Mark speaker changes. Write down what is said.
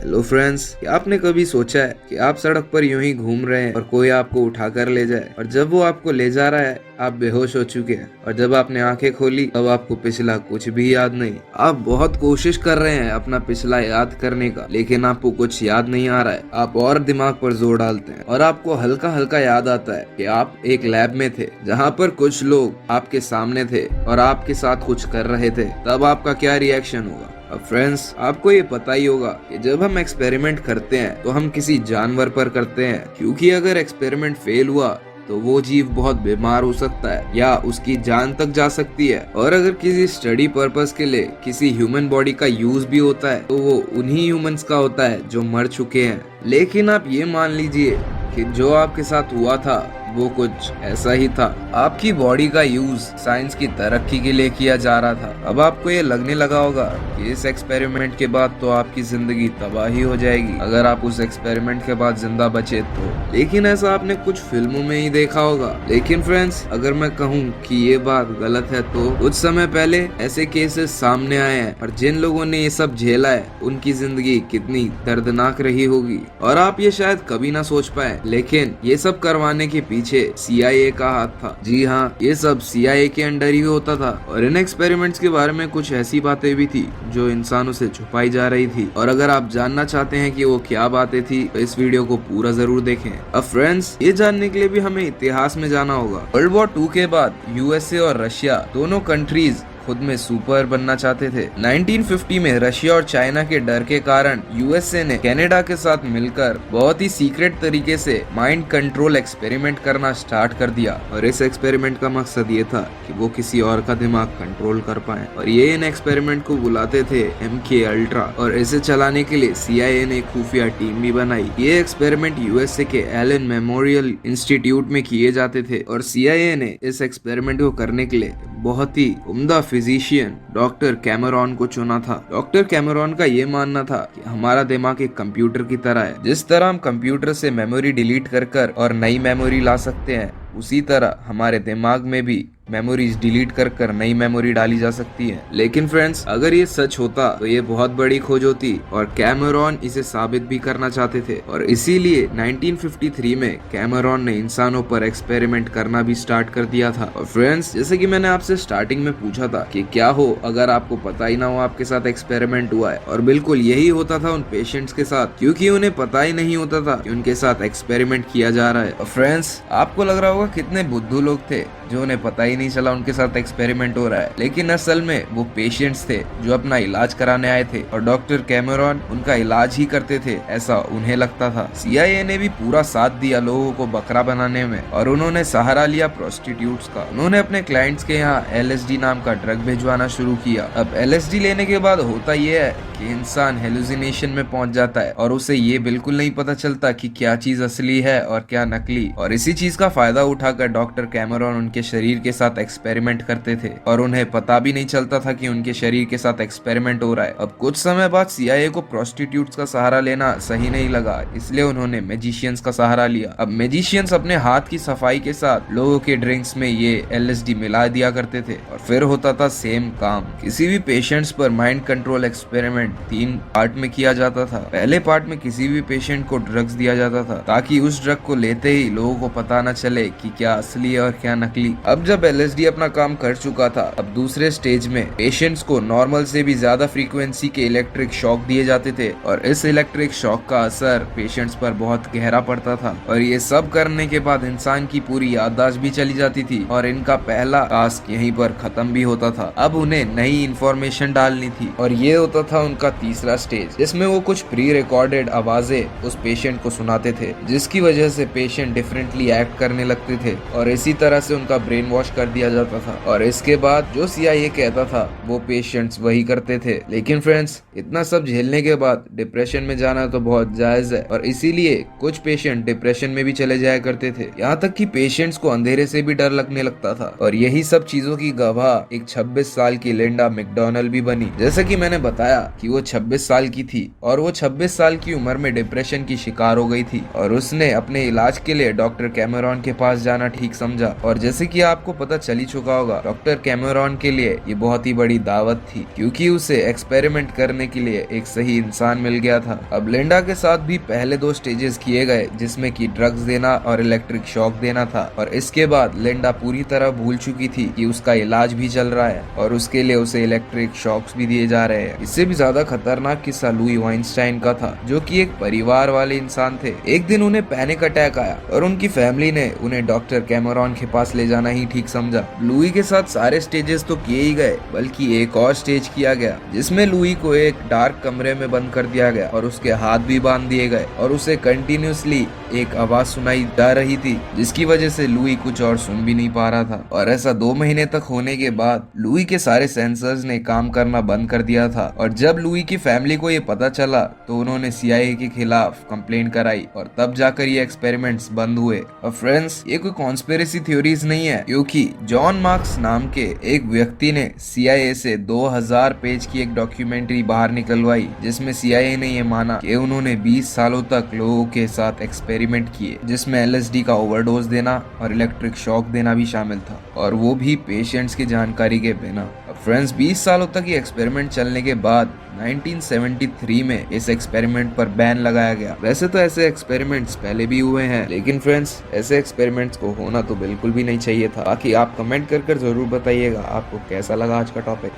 Speaker 1: Hello friends, क्या आपने कभी सोचा है कि आप सड़क पर यूं ही घूम रहे हैं और कोई आपको उठा कर ले जाए, और जब वो आपको ले जा रहा है आप बेहोश हो चुके हैं, और जब आपने आंखें खोली तब आपको पिछला कुछ भी याद नहीं। आप बहुत कोशिश कर रहे हैं अपना पिछला याद करने का, लेकिन आपको कुछ याद नहीं आ रहा है। आप और दिमाग पर जोर डालते हैं और आपको हल्का हल्का याद आता है कि आप एक लैब में थे जहाँ पर कुछ लोग आपके सामने थे और आपके साथ कुछ कर रहे थे। तब आपका क्या रिएक्शन होगा? अब फ्रेंड्स, आपको ये पता ही होगा कि जब हम एक्सपेरिमेंट करते हैं तो हम किसी जानवर पर करते हैं, क्योंकि अगर एक्सपेरिमेंट फेल हुआ तो वो जीव बहुत बीमार हो सकता है या उसकी जान तक जा सकती है। और अगर किसी स्टडी पर्पस के लिए किसी ह्यूमन बॉडी का यूज भी होता है तो वो उन्हीं ह्यूमंस का होता है जो मर चुके हैं। लेकिन आप ये मान लीजिए कि जो आपके साथ हुआ था वो कुछ ऐसा ही था। आपकी बॉडी का यूज साइंस की तरक्की के लिए किया जा रहा था। अब आपको ये लगने लगा होगा कि इस एक्सपेरिमेंट के बाद तो आपकी जिंदगी तबाही हो जाएगी अगर आप उस एक्सपेरिमेंट के बाद जिंदा बचे तो। लेकिन ऐसा आपने कुछ फिल्मों में ही देखा होगा। लेकिन फ्रेंड्स, अगर मैं कहूँ कि ये बात गलत है तो कुछ समय पहले ऐसे केसेस सामने आए हैं, और जिन लोगों ने ये सब झेला है उनकी जिंदगी कितनी दर्दनाक रही होगी और आप ये शायद कभी ना सोच पाए। लेकिन ये सब करवाने के पीछे CIA का हाथ था। जी हाँ, ये सब CIA के अंडर ही होता था। और इन एक्सपेरिमेंट्स के बारे में कुछ ऐसी बातें भी थी जो इंसानों से छुपाई जा रही थी। और अगर आप जानना चाहते हैं कि वो क्या बातें थी तो इस वीडियो को पूरा जरूर देखें। अब फ्रेंड्स, ये जानने के लिए भी हमें इतिहास में जाना होगा। वर्ल्ड वॉर 2 के बाद USA और रशिया दोनों कंट्रीज खुद में सुपर बनना चाहते थे। 1950 में रशिया और चाइना के डर के कारण USA ने कनाडा के साथ मिलकर बहुत ही सीक्रेट तरीके से माइंड कंट्रोल एक्सपेरिमेंट करना स्टार्ट कर दिया। और इस एक्सपेरिमेंट का मकसद ये था कि वो किसी और का दिमाग कंट्रोल कर पाए। और ये इन एक्सपेरिमेंट को बुलाते थे MK अल्ट्रा। और इसे चलाने के लिए CIA ने खुफिया टीम भी बनाई। ये एक्सपेरिमेंट USA के एलन मेमोरियल इंस्टीट्यूट में किए जाते थे। और CIA ने इस एक्सपेरिमेंट को करने के लिए बहुत ही उम्दा फिजिशियन डॉक्टर कैमरॉन को चुना था। डॉक्टर कैमरॉन का ये मानना था कि हमारा दिमाग एक कंप्यूटर की तरह है। जिस तरह हम कंप्यूटर से मेमोरी डिलीट कर और नई मेमोरी ला सकते हैं, उसी तरह हमारे दिमाग में भी मेमोरीज डिलीट कर नई मेमोरी डाली जा सकती है। लेकिन फ्रेंड्स, अगर ये सच होता तो ये बहुत बड़ी खोज होती, और कैमरॉन इसे साबित भी करना चाहते थे। और इसीलिए 1953 में कैमरॉन ने इंसानों पर एक्सपेरिमेंट करना भी स्टार्ट कर दिया था। और फ्रेंड्स, जैसे कि मैंने आपसे स्टार्टिंग में पूछा था कि क्या हो अगर आपको पता ही ना हो आपके साथ एक्सपेरिमेंट हुआ है, और बिल्कुल यही होता था उन पेशेंट्स के साथ, क्योंकि उन्हें पता ही नहीं होता था कि उनके साथ एक्सपेरिमेंट किया जा रहा है। और फ्रेंड्स, आपको लग रहा होगा कितने बुद्धू लोग थे जो उन्हें पता ही नहीं चला उनके साथ एक्सपेरिमेंट हो रहा है। लेकिन असल में वो पेशेंट्स थे जो अपना इलाज कराने आए थे, और डॉक्टर कैमरॉन उनका इलाज ही करते थे ऐसा उन्हें लगता था। CIA ने भी पूरा साथ दिया लोगों को बकरा बनाने में, और उन्होंने सहारा लिया प्रोस्टिट्यूट्स का। उन्होंने अपने क्लाइंट्स के यहाँ LSD नाम का ड्रग भिजवाना शुरू किया। अब LSD लेने के बाद होता ये है कि इंसान हेलुसिनेशन में पहुंच जाता है और उसे ये बिल्कुल नहीं पता चलता कि क्या चीज असली है और क्या नकली। और इसी चीज का फायदा उठाकर डॉक्टर कैमरॉन उनके शरीर के साथ एक्सपेरिमेंट करते थे, और उन्हें पता भी नहीं चलता था कि उनके शरीर के साथ एक्सपेरिमेंट हो रहा है। अब कुछ समय बाद CIA को प्रोस्टिट्यूट्स का सहारा लेना सही नहीं लगा, इसलिए उन्होंने मैजिशियंस का सहारा लिया। अब मैजिशियंस अपने हाथ की सफाई के साथ लोगों के ड्रिंक्स में ये LSD मिला दिया करते थे, और फिर होता था सेम काम। किसी भी पेशेंट्स पर माइंड कंट्रोल एक्सपेरिमेंट 3 पार्ट में किया जाता था। पहले पार्ट में किसी भी पेशेंट को ड्रग्स दिया जाता था ताकि उस ड्रग को लेते ही लोगों को पता न चले कि क्या असली है और क्या नकली। अब जब LSD अपना काम कर चुका था, अब दूसरे स्टेज में पेशेंट्स को नॉर्मल से भी ज्यादा फ्रीक्वेंसी के इलेक्ट्रिक शॉक दिए जाते थे, और इस इलेक्ट्रिक शॉक का असर पेशेंट्स पर बहुत गहरा पड़ता था। और ये सब करने के बाद इंसान की पूरी याददाश्त भी चली जाती थी, और इनका पहला टास्क यहीं पर खत्म भी होता था। अब उन्हें नई इंफॉर्मेशन डालनी थी, और ये होता था उनका तीसरा स्टेज, जिसमें वो कुछ प्री रिकॉर्डेड आवाजें उस पेशेंट को सुनाते थे, जिसकी वजह से पेशेंट डिफरेंटली एक्ट करने लगते थे, और इसी तरह से उनका ब्रेन वॉश कर दिया जाता था। और इसके बाद जो CIA कहता था वो पेशेंट्स वही करते थे। लेकिन फ्रेंड्स, इतना सब झेलने के बाद डिप्रेशन में जाना तो बहुत जायज है, और इसीलिए कुछ पेशेंट डिप्रेशन में भी चले जाया करते थे। यहाँ तक कि पेशेंट्स को अंधेरे से भी डर लगने लगता था। और यही सब चीजों की गवाह एक 26 साल की लिंडा मैकडॉनल्ड भी बनी। जैसे कि मैंने बताया कि कि वो 26 साल की थी और वो 26 साल की उम्र में डिप्रेशन की शिकार हो गई थी और उसने अपने इलाज के लिए डॉक्टर कैमेरॉन के पास जाना ठीक समझा। और जैसे कि आपको पता चल ही चुका होगा, डॉक्टर कैमेरॉन के लिए ये बहुत ही बड़ी दावत थी क्योंकि उसे एक्सपेरिमेंट करने के लिए एक सही इंसान मिल गया था। अब लिंडा के साथ भी पहले 2 स्टेजेस किए गए जिसमें कि ड्रग्स देना और इलेक्ट्रिक शॉक देना था और इसके बाद लिंडा पूरी तरह भूल चुकी थी कि उसका इलाज भी चल रहा है और उसके लिए उसे इलेक्ट्रिक शॉक्स भी दिए जा रहे हैं। इससे भी ज्यादा खतरनाक किस्सा लुई वाइनस्टाइन का था जो कि एक परिवार वाले इंसान थे। एक दिन उन्हें पैनिक अटैक आया और उनकी फैमिली ने उन्हें डॉक्टर कैमेरॉन के पास ले जाना ही ठीक समझा। लुई के साथ सारे स्टेजेस तो किए ही गए बल्कि एक और स्टेज किया गया जिसमें लुई को एक डार्क कमरे में बंद कर दिया गया और उसके हाथ भी बांध दिए गए और उसे कंटिन्यूअसली एक आवाज सुनाई जा रही थी जिसकी वजह से लुई कुछ और सुन भी नहीं पा रहा था। और ऐसा 2 महीने तक होने के बाद लुई के सारे सेंसर्स ने काम करना बंद कर दिया था और जब लुई की फैमिली को ये पता चला तो उन्होंने CIA के खिलाफ कंप्लेंट कराई और तब जाकर ये एक्सपेरिमेंट्स बंद हुए। और फ्रेंड्स, ये कोई कॉन्स्पिरेसी थ्योरीज नहीं है क्योंकि जॉन मार्क्स नाम के एक व्यक्ति ने CIA से 2000 पेज की एक डॉक्यूमेंट्री बाहर निकलवाई जिसमें CIA ने ये माना कि उन्होंने 20 सालों तक लोगों के साथ एक्सपेरिमेंट किए जिसमें LSD का ओवरडोज देना और इलेक्ट्रिक शॉक देना भी शामिल था और वो भी पेशेंट्स की जानकारी के बिना। फ्रेंड्स, 20 सालों तक ये एक्सपेरिमेंट चलने के बाद 1973 में इस एक्सपेरिमेंट पर बैन लगाया गया। वैसे तो ऐसे एक्सपेरिमेंट्स पहले भी हुए हैं लेकिन फ्रेंड्स, ऐसे एक्सपेरिमेंट्स को होना तो बिल्कुल भी नहीं चाहिए था। बाकी आप कमेंट कर जरूर बताइएगा आपको कैसा लगा आज का टॉपिक।